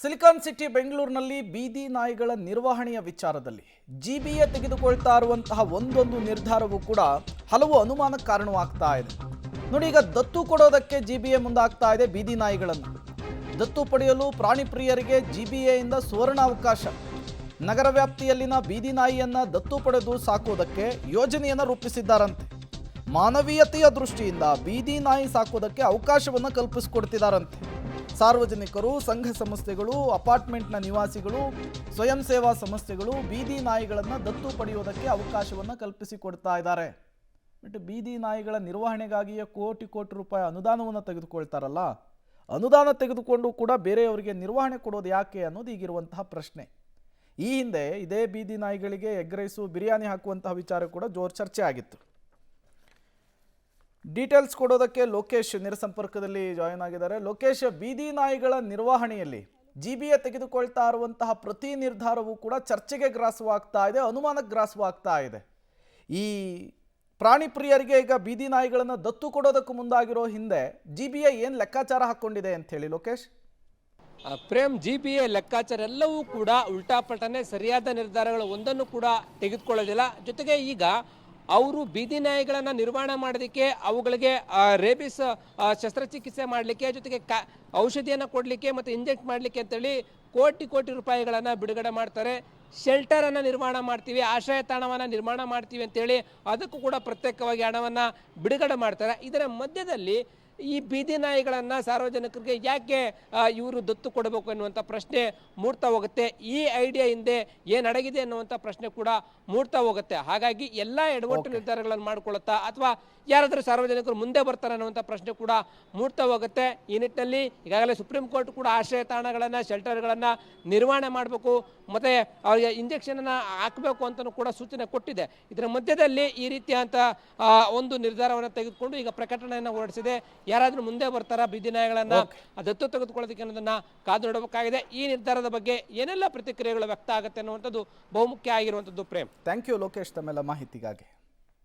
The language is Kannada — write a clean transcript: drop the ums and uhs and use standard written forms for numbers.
ಸಿಲಿಕಾನ್ ಸಿಟಿ ಬೆಂಗಳೂರಿನಲ್ಲಿ ಬೀದಿ ನಾಯಿಗಳ ನಿರ್ವಹಣೆಯ ವಿಚಾರದಲ್ಲಿ ಜಿಬಿಎ ತೆಗೆದುಕೊಳ್ತಾ ಇರುವಂತಹ ಒಂದೊಂದು ನಿರ್ಧಾರವೂ ಕೂಡ ಹಲವು ಅನುಮಾನಕ್ಕೆ ಕಾರಣವಾಗ್ತಾ ಇದೆ. ನೋಡಿ, ಈಗ ದತ್ತು ಕೊಡೋದಕ್ಕೆ ಜಿಬಿಎ ಮುಂದಾಗ್ತಾ ಇದೆ. ಬೀದಿ ನಾಯಿಗಳನ್ನು ದತ್ತು ಪಡೆಯಲು ಪ್ರಾಣಿ ಪ್ರಿಯರಿಗೆ ಜಿಬಿಎಯಿಂದ ಸುವರ್ಣ ಅವಕಾಶ. ನಗರ ವ್ಯಾಪ್ತಿಯಲ್ಲಿನ ಬೀದಿ ನಾಯಿಯನ್ನ ದತ್ತು ಪಡೆದು ಸಾಕೋದಕ್ಕೆ ಯೋಜನೆಯನ್ನು ರೂಪಿಸಿದ್ದಾರಂತೆ. ಮಾನವೀಯತೆಯ ದೃಷ್ಟಿಯಿಂದ ಬೀದಿ ನಾಯಿ ಸಾಕೋದಕ್ಕೆ ಅವಕಾಶವನ್ನು ಕಲ್ಪಿಸಿಕೊಡ್ತಿದ್ದಾರಂತೆ. ಸಾರ್ವಜನಿಕರು, ಸಂಘ ಸಂಸ್ಥೆಗಳು, ಅಪಾರ್ಟ್ಮೆಂಟ್ನ ನಿವಾಸಿಗಳು, ಸ್ವಯಂ ಸೇವಾ ಸಂಸ್ಥೆಗಳು ಬೀದಿ ನಾಯಿಗಳನ್ನು ದತ್ತು ಪಡೆಯುವುದಕ್ಕೆ ಅವಕಾಶವನ್ನು ಕಲ್ಪಿಸಿಕೊಡ್ತಾ ಇದ್ದಾರೆ. ಬಟ್ ಬೀದಿ ನಾಯಿಗಳ ನಿರ್ವಹಣೆಗಾಗಿಯೇ ಕೋಟಿ ಕೋಟಿ ರೂಪಾಯಿ ಅನುದಾನವನ್ನು ತೆಗೆದುಕೊಳ್ತಾರಲ್ಲ, ಅನುದಾನ ತೆಗೆದುಕೊಂಡು ಕೂಡ ಬೇರೆಯವರಿಗೆ ನಿರ್ವಹಣೆ ಕೊಡೋದು ಯಾಕೆ ಅನ್ನೋದು ಈಗಿರುವಂತಹ ಪ್ರಶ್ನೆ. ಈ ಹಿಂದೆ ಇದೇ ಬೀದಿ ನಾಯಿಗಳಿಗೆ ಎಗ್ ರೈಸು, ಬಿರಿಯಾನಿ ಹಾಕುವಂತಹ ವಿಚಾರ ಕೂಡ ಜೋರು ಚರ್ಚೆ ಆಗಿತ್ತು. ಡೀಟೇಲ್ಸ್ ಕೊಡೋದಕ್ಕೆ ಲೋಕೇಶ್ ನೇರ ಸಂಪರ್ಕದಲ್ಲಿ ಜಾಯಿನ್ ಆಗಿದ್ದಾರೆ. ಲೋಕೇಶ್, ಬೀದಿ ನಾಯಿಗಳ ನಿರ್ವಹಣೆಯಲ್ಲಿ ಜಿಬಿಎ ತೆಗೆದುಕೊಳ್ತಾ ಇರುವಂತಹ ಪ್ರತಿ ನಿರ್ಧಾರವೂ ಕೂಡ ಚರ್ಚೆಗೆ ಗ್ರಾಸವಾಗ್ತಾ ಇದೆ, ಅನುಮಾನಕ್ಕೆ ಗ್ರಾಸವಾಗ್ತಾ ಇದೆ. ಈ ಪ್ರಾಣಿ ಪ್ರಿಯರಿಗೆ ಈಗ ಬೀದಿ ನಾಯಿಗಳನ್ನು ದತ್ತು ಕೊಡೋದಕ್ಕೂ ಮುಂದಾಗಿರೋ ಹಿಂದೆ ಜಿಬಿಎ ಏನು ಲೆಕ್ಕಾಚಾರ ಹಾಕ್ಕೊಂಡಿದೆ ಅಂತ ಹೇಳಿ ಲೋಕೇಶ್? ಪ್ರೇಮ್, ಜಿಬಿಎ ಲೆಕ್ಕಾಚಾರ ಎಲ್ಲವೂ ಕೂಡ ಉಲ್ಟಾಪಲ್ಟಾನೆ, ಸರಿಯಾದ ನಿರ್ಧಾರಗಳು ಒಂದನ್ನು ಕೂಡ ತೆಗೆದುಕೊಳ್ಳೋದಿಲ್ಲ. ಜೊತೆಗೆ ಈಗ ಅವರು ಬೀದಿ ನಾಯಿಗಳನ್ನು ನಿರ್ವಹಣೆ ಮಾಡೋದಕ್ಕೆ, ಅವುಗಳಿಗೆ ರೇಬಿಸ್ ಶಸ್ತ್ರಚಿಕಿತ್ಸೆ ಮಾಡಲಿಕ್ಕೆ, ಜೊತೆಗೆ ಔಷಧಿಯನ್ನು ಕೊಡಲಿಕ್ಕೆ ಮತ್ತು ಇಂಜೆಕ್ಟ್ ಮಾಡಲಿಕ್ಕೆ ಅಂತೇಳಿ ಕೋಟಿ ಕೋಟಿ ರೂಪಾಯಿಗಳನ್ನು ಬಿಡುಗಡೆ ಮಾಡ್ತಾರೆ. ಶೆಲ್ಟರನ್ನು ನಿರ್ಮಾಣ ಮಾಡ್ತೀವಿ, ಆಶ್ರಯ ತಾಣವನ್ನು ನಿರ್ಮಾಣ ಮಾಡ್ತೀವಿ ಅಂತೇಳಿ ಅದಕ್ಕೂ ಕೂಡ ಪ್ರತ್ಯೇಕವಾಗಿ ಹಣವನ್ನು ಬಿಡುಗಡೆ ಮಾಡ್ತಾರೆ. ಇದರ ಮಧ್ಯದಲ್ಲಿ ಈ ಬೀದಿ ನಾಯಿಗಳನ್ನು ಸಾರ್ವಜನಿಕರಿಗೆ ಯಾಕೆ ಇವರು ದತ್ತು ಕೊಡಬೇಕು ಎನ್ನುವಂಥ ಪ್ರಶ್ನೆ ಮೂಡ್ತಾ ಹೋಗುತ್ತೆ. ಈ ಐಡಿಯಾ ಹಿಂದೆ ಏನು ಅಡಗಿದೆ ಅನ್ನುವಂಥ ಪ್ರಶ್ನೆ ಕೂಡ ಮೂಡ್ತಾ ಹೋಗುತ್ತೆ. ಹಾಗಾಗಿ ಎಲ್ಲ ಎಡವಟ್ಟು ನಿರ್ಧಾರಗಳನ್ನು ಮಾಡ್ಕೊಳ್ಳುತ್ತಾ ಅಥವಾ ಯಾರಾದರೂ ಸಾರ್ವಜನಿಕರು ಮುಂದೆ ಬರ್ತಾರೆ ಅನ್ನುವಂಥ ಪ್ರಶ್ನೆ ಕೂಡ ಮೂಡ್ತಾ ಹೋಗುತ್ತೆ. ಈ ನಿಟ್ಟಿನಲ್ಲಿ ಈಗಾಗಲೇ ಸುಪ್ರೀಂ ಕೋರ್ಟ್ ಕೂಡ ಆಶ್ರಯ ತಾಣಗಳನ್ನು, ಶೆಲ್ಟರ್ಗಳನ್ನು ನಿರ್ವಹಣೆ ಮಾಡಬೇಕು, ಮತ್ತು ಅವರಿಗೆ ಇಂಜೆಕ್ಷನನ್ನು ಹಾಕಬೇಕು ಅಂತಲೂ ಕೂಡ ಸೂಚನೆ ಕೊಟ್ಟಿದೆ. ಇದರ ಮಧ್ಯದಲ್ಲಿ ಈ ರೀತಿಯಂಥ ಒಂದು ನಿರ್ಧಾರವನ್ನು ತೆಗೆದುಕೊಂಡು ಈಗ ಪ್ರಕಟಣೆಯನ್ನು ಹೊರಡಿಸಿದೆ. ಯಾರಾದರೂ ಮುಂದೆ ಬರ್ತಾರಾ ಬೀದಿ ನಾಯಿಗಳನ್ನು ದತ್ತು ತೆಗೆದುಕೊಳ್ಳೋದಕ್ಕೆ ಅನ್ನೋದನ್ನು ಕಾದು ನೋಡಬೇಕಾಗಿದೆ. ಈ ನಿರ್ಧಾರದ ಬಗ್ಗೆ ಏನೆಲ್ಲ ಪ್ರತಿಕ್ರಿಯೆಗಳು ವ್ಯಕ್ತ ಆಗುತ್ತೆ ಅನ್ನುವಂಥದ್ದು ಬಹುಮುಖ್ಯ ಆಗಿರುವಂಥದ್ದು. ಪ್ರೇಮ್, ಥ್ಯಾಂಕ್ ಯು ಲೋಕೇಶ್ ತಮ್ಮೆಲ್ಲ ಮಾಹಿತಿಗಾಗಿ.